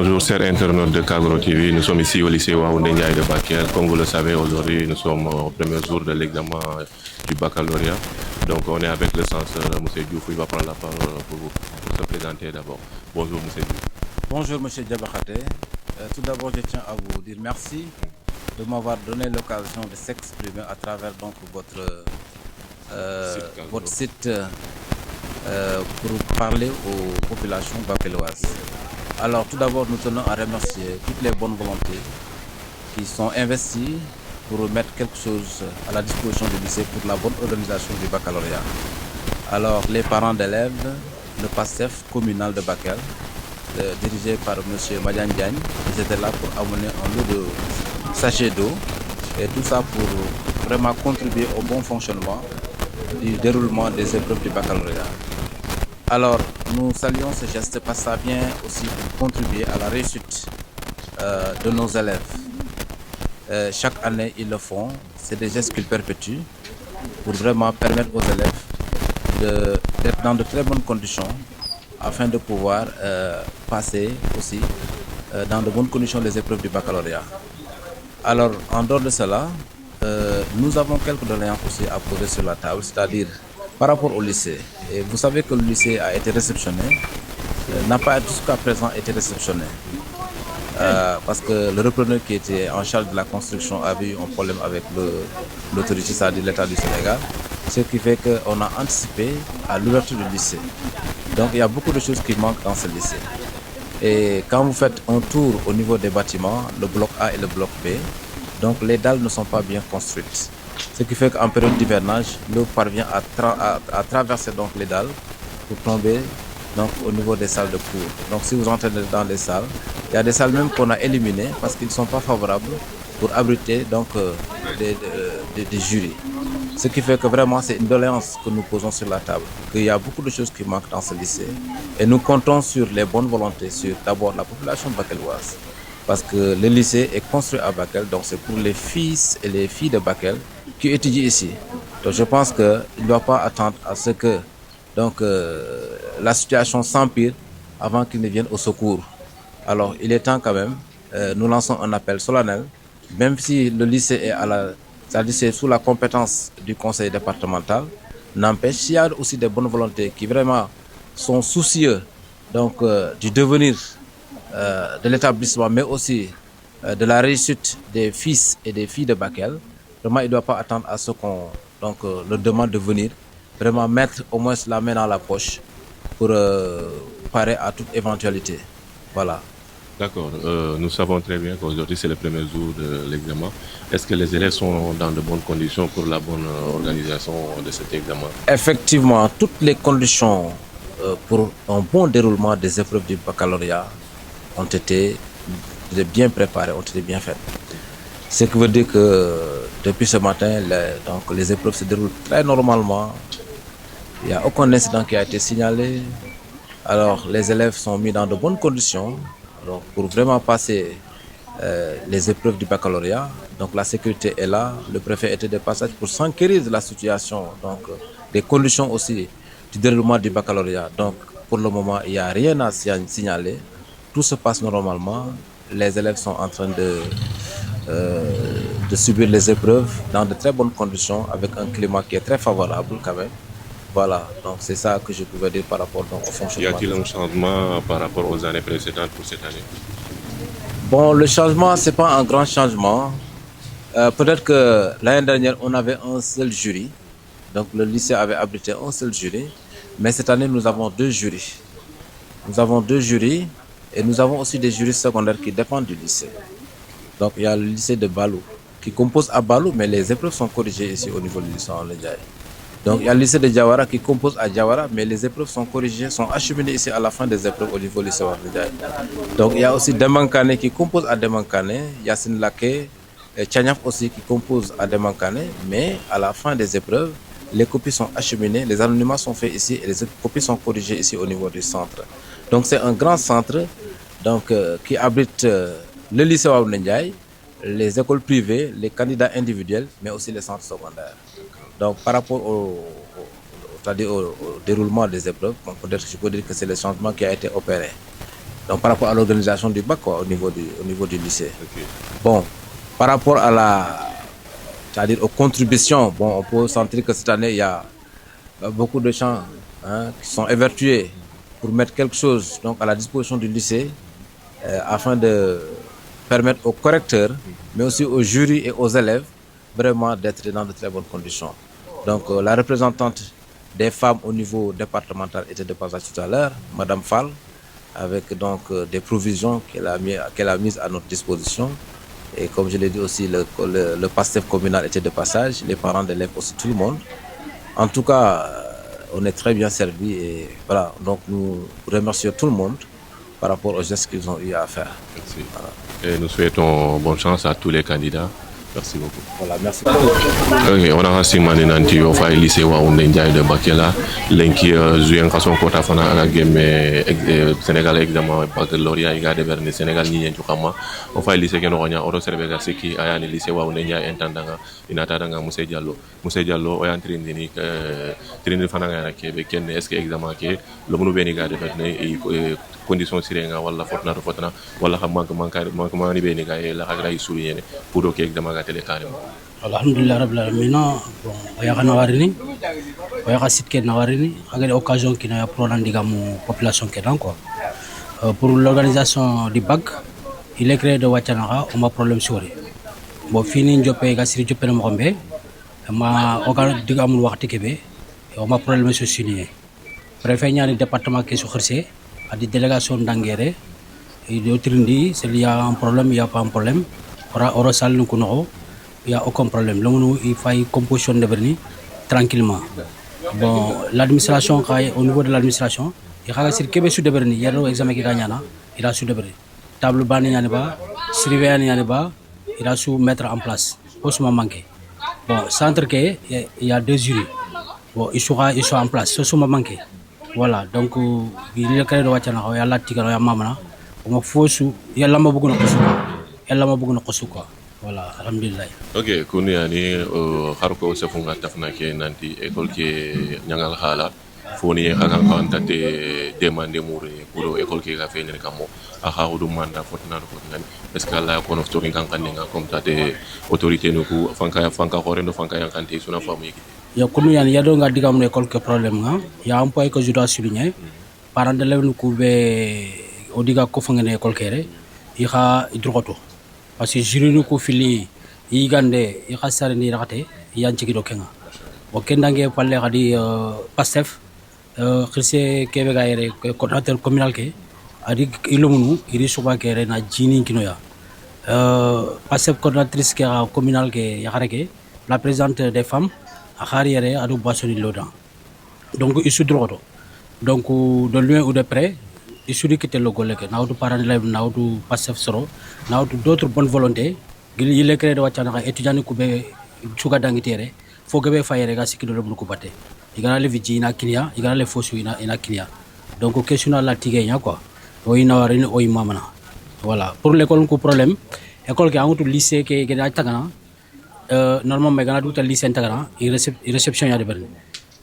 Bonjour, chers internautes de Kagro TV. Nous sommes ici au lycée Waoundé Ndiaye de Bakel. Comme vous le savez, aujourd'hui, nous sommes au premier jour de l'examen du baccalauréat. Donc, on est avec le censeur, M. Diouf. Il va prendre la parole pour vous, pour se présenter d'abord. Bonjour, M. Diouf. Bonjour, M. Diabakhate. Tout d'abord, je tiens à vous dire merci de m'avoir donné l'occasion de s'exprimer à travers donc, votre site pour parler aux populations bakeloises. Alors, tout d'abord, nous tenons à remercier toutes les bonnes volontés qui sont investies pour mettre quelque chose à la disposition du lycée pour la bonne organisation du baccalauréat. Alors, les parents d'élèves, le PASTEF communal de Bakel, dirigé par M. Madiane Diagne, ils étaient là pour amener un lot de sachets d'eau et tout ça pour vraiment contribuer au bon fonctionnement du déroulement des épreuves du baccalauréat. Alors, nous saluons ce geste parce que ça vient aussi contribuer à la réussite de nos élèves. Chaque année, ils le font. C'est des gestes qu'ils perpétuent pour vraiment permettre aux élèves d'être dans de très bonnes conditions afin de pouvoir passer aussi dans de bonnes conditions les épreuves du baccalauréat. Alors, en dehors de cela, nous avons quelques doléances aussi à poser sur la table, c'est-à-dire par rapport au lycée. Et vous savez que le lycée a été réceptionné, n'a pas jusqu'à présent été réceptionné. Parce que le repreneur qui était en charge de la construction avait eu un problème avec l'autorité, c'est-à-dire l'État du Sénégal, ce qui fait qu'on a anticipé à l'ouverture du lycée. Donc il y a beaucoup de choses qui manquent dans ce lycée. Et quand vous faites un tour au niveau des bâtiments, le bloc A et le bloc B, donc les dalles ne sont pas bien construites. Ce qui fait qu'en période d'hivernage, l'eau parvient à traverser donc les dalles pour tomber donc, au niveau des salles de cours. Donc si vous entrez dans les salles, il y a des salles même qu'on a éliminées parce qu'ils ne sont pas favorables pour abriter donc, des jurys. Ce qui fait que vraiment c'est une doléance que nous posons sur la table, qu'il y a beaucoup de choses qui manquent dans ce lycée. Et nous comptons sur les bonnes volontés, sur d'abord la population bakeloise. Parce que le lycée est construit à Bakel, donc c'est pour les fils et les filles de Bakel qui étudient ici. Donc je pense qu'il ne doit pas attendre à ce que donc, la situation s'empire avant qu'ils ne viennent au secours. Alors il est temps quand même, nous lançons un appel solennel, même si le lycée est c'est-à-dire c'est sous la compétence du conseil départemental, n'empêche, s'il y a aussi des bonnes volontés qui vraiment sont soucieux donc, du devenir de l'établissement, mais aussi de la réussite des fils et des filles de Bakel, vraiment il ne doit pas attendre à ce qu'on leur demande de venir, vraiment mettre au moins la main dans la poche pour parer à toute éventualité. Voilà. D'accord. Nous savons très bien qu'aujourd'hui, c'est le premier jour de l'examen. Est-ce que les élèves sont dans de bonnes conditions pour la bonne organisation de cet examen? Effectivement, toutes les conditions pour un bon déroulement des épreuves du baccalauréat ont été bien préparées, ont été bien faites. Ce qui veut dire que depuis ce matin, les épreuves se déroulent très normalement. Il n'y a aucun incident qui a été signalé. Alors, les élèves sont mis dans de bonnes conditions. Alors, pour vraiment passer les épreuves du baccalauréat, donc la sécurité est là, le préfet était de passage pour s'enquérir de la situation, donc des conditions aussi du déroulement du baccalauréat. Donc, pour le moment, il n'y a rien à signaler. Tout se passe normalement. Les élèves sont en train de subir les épreuves dans de très bonnes conditions, avec un climat qui est très favorable quand même. Voilà, donc c'est ça que je pouvais dire par rapport donc, au fonctionnement. Y a-t-il un changement par rapport aux années précédentes pour cette année? Bon, le changement, ce n'est pas un grand changement. Peut-être que l'année dernière, on avait un seul jury. Donc le lycée avait abrité un seul jury. Mais cette année, nous avons deux jurys. Nous avons deux jurys et nous avons aussi des jurys secondaires qui dépendent du lycée. Donc il y a le lycée de Balou qui compose à Balou, mais les épreuves sont corrigées ici au niveau du lycée en Ndiaye. Donc il y a le lycée de Diawara qui compose à Diawara, mais les épreuves sont corrigées, sont acheminées ici à la fin des épreuves au niveau du lycée Ndiaye. Donc il y a aussi Demankane qui compose à Demankane, Yassine Laké, Tchaniaf aussi qui compose à Demankane, mais à la fin des épreuves, les copies sont acheminées, les anonymats sont faits ici et les copies sont corrigées ici au niveau du centre. Donc c'est un grand centre donc, qui abrite le lycée Ndiaye, les écoles privées, les candidats individuels, mais aussi les centres secondaires. Donc par rapport au déroulement des épreuves, je peux dire que c'est le changement qui a été opéré. Donc par rapport à l'organisation du bac quoi, au niveau du lycée. Ok. Bon, par rapport à c'est-à-dire aux contributions, bon, on peut sentir que cette année, il y a beaucoup de gens hein, qui sont évertués pour mettre quelque chose donc, à la disposition du lycée afin de permettre aux correcteurs, mais aussi aux jurys et aux élèves, vraiment d'être dans de très bonnes conditions. Donc la représentante des femmes au niveau départemental était de passage tout à l'heure, Madame Fall, avec donc des provisions qu'elle a mises à notre disposition. Et comme je l'ai dit aussi, le PASTEF communal était de passage, les parents d'élèves aussi, tout le monde. En tout cas, on est très bien servis et voilà, donc nous remercions tout le monde par rapport aux gestes qu'ils ont eu à faire. Merci. Voilà. Et nous souhaitons bonne chance à tous les candidats. Merci beaucoup. Voilà, merci. Ok, on a reçu Nanti au faille lycée wa on ndjay de Bakela lenki juyen kason kota fana ala gemme Sénégal examen baccalauréat iga de berne Sénégal ni nyen tukama o faille lycée keno nya oro serbe ga seki ayani lycée wa on ndjay entendanga inata danga Moussa Diallo o yantri ndini trini fana ga kebe ken est ce que examen ke lo munu beni ga de berne condition sirenga wala fotna wala xam manque ni beni ga la hagra yi souligner pour que examen ga télé carrément. Alhamdulillah rabbil alamin bon oya kana warini oya ka sitke na warini agade occasion qui na prendre digamo population qui dans quoi pour l'organisation du bac il est créé de Wachanara on a problème sur bon fini njopé ga siri jopé mo xombe ma oga digamul waxti kebe on a problème sur signé préfet ñani département qui su xercé a di délégation d'Anguéré et de Trindi s'il y a un problème il y a pas un problème ora sal nu kuno il n'y a aucun problème. Il faut composition de Berni tranquillement. Bon, l'administration, au niveau de l'administration, il y a sur Québec sud de Berni, il y a un examen qui gagne, il a sud de Berni. Table banni n'y pas, surveillant n'y pas, il a su mettre en place. Au ce moment manqué. Bon, centre il y a 2 jurys. Bon, ils sont en place. Ce sont manqué. Voilà, donc il y a créé de Wachana, il y a la tigre, il y a mamana. On a faussé, il y a la mabougouna kosuka, il y a la mabougouna kosuka. Voilà, alhamdulillah. Ok, kuni yani harko se funga tafna ke nanti école ke nyangal hala foni hakan kan tate demande muri pour école ke ga fenir kamo a ha hudu manda fotna est ce que la kono story kan kan nga comme tate autorité no ku fanka hore no fanka yang kan te suna famu yiki ya kunu yani ya do nga digam école ke problème nga ya un point que je dois souligner parents d'élèves ku be odiga ko fangene école kere i ha idroto parce que jury ko fili yigande i khasare ni rakate yanci gido kenga o kendange palle khadi pastef khirse kebe ga yere coordinateur communal ke adi ilumunu iri suba kere na jini kinoya pastef coordinatrice ke communal ke yakareke la présidente des femmes akhari yere adu basoni lodan donc isu droto donc de loin ou de près il suffit que le collègue n'autre parent d'élève n'autre passef soro n'autre d'autres bonnes volontés il est créé de Wachana étudiant ku be chuga dangitere faut que be fayere ga sikino le ko baté igana le viji ina kinia igana le fosu ina kinia donc question la tigé nya quoi o ina warini o mamana voilà pour l'école ko problème école qui a un lycée qui est tagana normalement mais gana tout lycée tagana réception ya de berne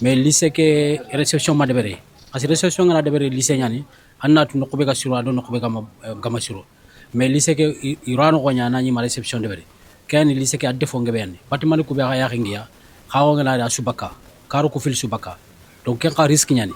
mais lycée que réception ma de bere parce que réception ngana de bere lycée nyani annatu no kubega siro ado no kubega gama siro mais lycée ke irano ko nyana ni ma réception de bari ken lycée ke adde fo ngeben bâtiment ko be ga ya ngiya xawo ngana da subaka karo ko fil subaka donc ken ka risque nyani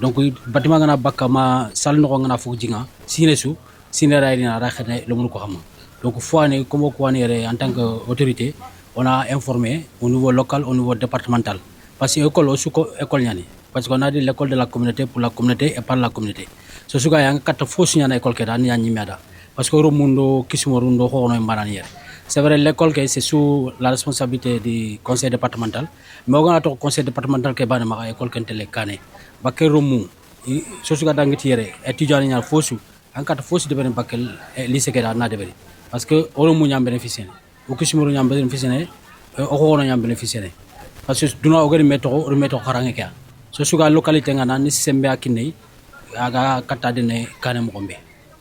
donc bâtiment ngana bakka ma sal no ngana fo jinga sinesu sinera ina ra xene lo mun ko xam donc fois ne comme ko ne en tant que autorité on a informé au niveau local au niveau départemental parce que école aussi école nyani parce qu'on a dit l'école de la communauté pour la communauté et par la communauté so suga yang kata fausse nyana école ke dan nyanyi meda parce que romundo kisimorundo hono mbaraniere c'est vrai l'école que c'est sous la responsabilité du conseil départemental mais on a to conseil départemental ke bana ma école kentele kané bakke romu so suga dangitiere étudiant nyal fausse en kata fausse de ben bakke lycée ke dan na de bari parce que romu nyam bénéficier o kisimoru nyam bénéficier o hono nyam bénéficier parce que duna ogari meto kharange ka so suga localité ngana ni sembe akine aga kata de kané mo gombe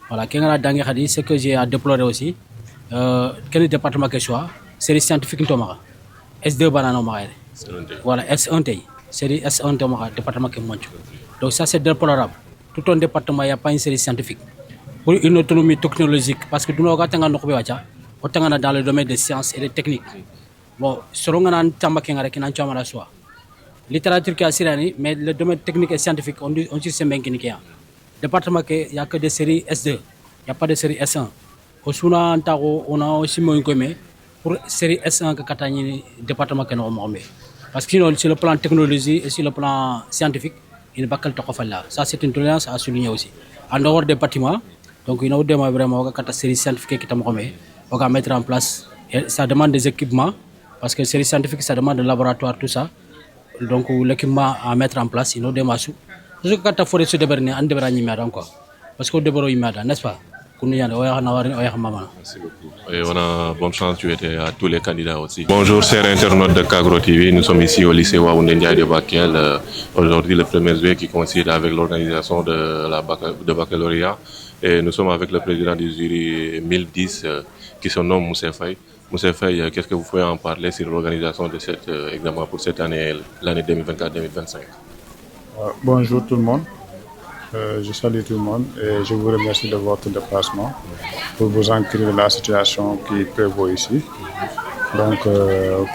voilà kenga dangi khadi ce que j'ai à déplorer aussi quel département que soit série scientifique ntoma S2 banana ma voilà S1 tay série S1 ntoma département que moncho donc ça c'est déplorable tout un département il y a pas une série scientifique pour une autonomie technologique. Parce que nous avons dans le domaine des sciences et des techniques. Bon, selon nous avons littérature qui est mais le domaine technique et scientifique, on dit c'est bien qu'il y a. Département, il n'y a que des séries S2, il n'y a pas de série S1. On a aussi moins pour série S1 que le département que nous avons. Parce que sinon, sur le plan technologie et sur le plan scientifique, il n'y a pas que le là. Ça, c'est une tolérance à souligner aussi. En dehors des bâtiments, donc il y a vraiment une série scientifique qui on va mettre en place. Et ça demande des équipements, parce que série scientifique, ça demande des laboratoires, tout ça. Donc l'équipement à mettre en place, il y a des masses. Parce que quand tu as fait ce débat, parce que débat n'est-ce pas? Merci beaucoup. Et on a bonne chance, tu étais à tous les candidats aussi. Bonjour, chers internautes de Kagro TV. Nous sommes ici au lycée Waoundé Ndiaye de Bakel. Aujourd'hui, le 1er juillet qui coïncide avec l'organisation de baccalauréat. Et nous sommes avec le président du jury 1010 qui se nomme Moussa Faye. Moussa Faye, qu'est-ce que vous pouvez en parler sur l'organisation de cet examen pour cette année, l'année 2024-2025? Bonjour tout le monde. Je salue tout le monde et je vous remercie de votre déplacement pour vous enquérir de la situation qui prévaut ici. Donc,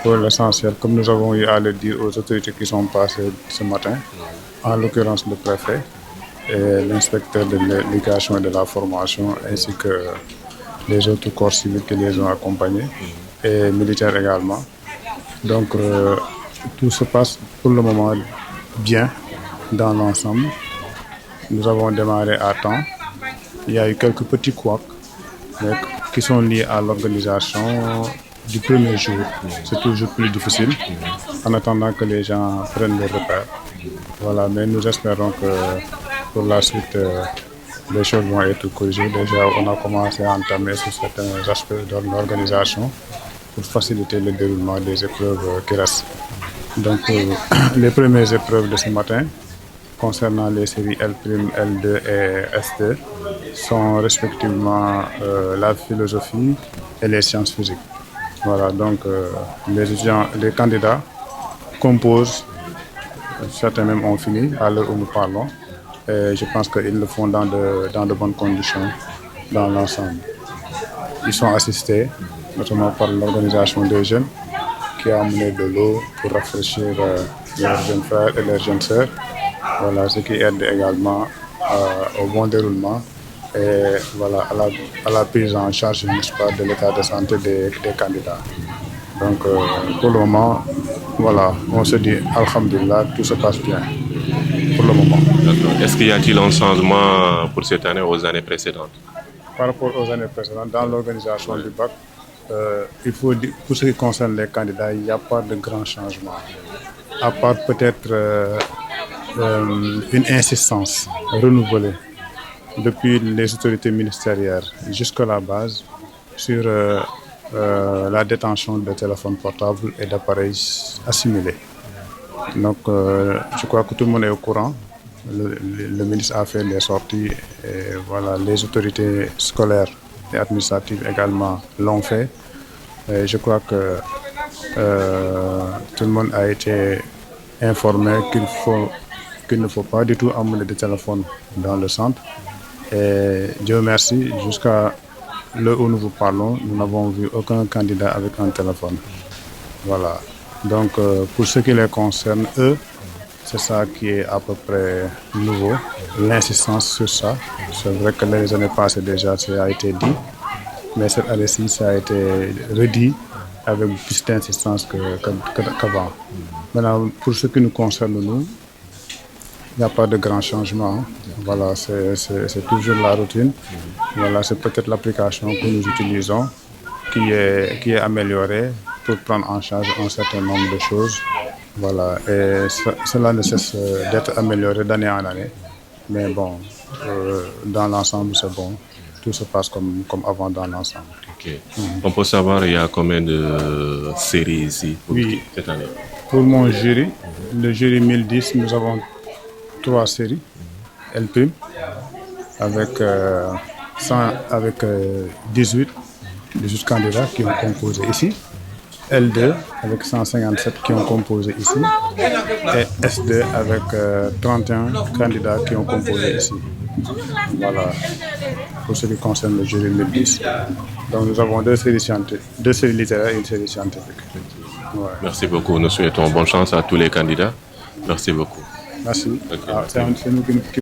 pour l'essentiel, comme nous avons eu à le dire aux autorités qui sont passées ce matin, en l'occurrence le préfet et l'inspecteur de l'éducation et de la formation, ainsi que les autres corps civils qui les ont accompagnés, et militaires également. Donc, tout se passe pour le moment bien dans l'ensemble. Nous avons démarré à temps. Il y a eu quelques petits couacs qui sont liés à l'organisation du premier jour. C'est toujours plus difficile en attendant que les gens prennent le repère. Voilà, mais nous espérons que pour la suite, les choses vont être corrigées. Déjà, on a commencé à entamer sur certains aspects de l'organisation pour faciliter le déroulement des épreuves qui restent. Donc, les premières épreuves de ce matin, concernant les séries L', L2 et S2, sont respectivement la philosophie et les sciences physiques. Voilà, donc les candidats composent, certains même ont fini à l'heure où nous parlons, et je pense qu'ils le font dans de bonnes conditions dans l'ensemble. Ils sont assistés, notamment par l'organisation des jeunes, qui a amené de l'eau pour rafraîchir leurs jeunes frères et leurs jeunes sœurs. Voilà, ce qui aide également au bon déroulement et voilà, à la prise en charge, n'est-ce pas, de l'état de santé des candidats. Donc, pour le moment, voilà, on se dit, alhamdulillah, tout se passe bien, pour le moment. Est-ce qu'il y a-t-il un changement pour cette année aux années précédentes? Par rapport aux années précédentes, dans l'organisation du bac, il faut dire, pour ce qui concerne les candidats, il n'y a pas de grand changement. À part peut-être une insistance renouvelée depuis les autorités ministérielles jusqu'à la base sur la détention de téléphones portables et d'appareils assimilés. Donc, je crois que tout le monde est au courant. Le ministre a fait des sorties et voilà, les autorités scolaires et administratives également l'ont fait. Et je crois que tout le monde a été informé qu'il ne faut pas du tout amener de téléphone dans le centre. Et Dieu merci, jusqu'à l'heure où nous vous parlons, nous n'avons vu aucun candidat avec un téléphone. Voilà. Donc, pour ce qui les concerne, eux, c'est ça qui est à peu près nouveau, l'insistance sur ça. C'est vrai que les années passées déjà, ça a été dit, mais cette année-ci, ça a été redit avec plus d'insistance qu'avant. Maintenant, pour ce qui nous concerne, nous, il n'y a pas de grand changement. Voilà, c'est toujours la routine. Voilà, c'est peut-être l'application que nous utilisons qui est améliorée pour prendre en charge un certain nombre de choses. Voilà, et cela ne cesse d'être amélioré d'année en année. Mais bon, dans l'ensemble, c'est bon. Tout se passe comme avant dans l'ensemble. Okay. On peut savoir, il y a combien de séries ici pour cette année? Pour mon jury, le jury 1010, nous avons 3 séries, L', avec 18 candidats qui ont composé ici, L2 avec 157 qui ont composé ici, et S2 avec 31 candidats qui ont composé ici. Voilà. pour ce qui concerne le jury 1010. Donc nous avons 2 séries littéraires et une série scientifique. Ouais. Merci beaucoup. Nous souhaitons bonne chance à tous les candidats. Merci beaucoup. Merci. Okay, c'est nous qui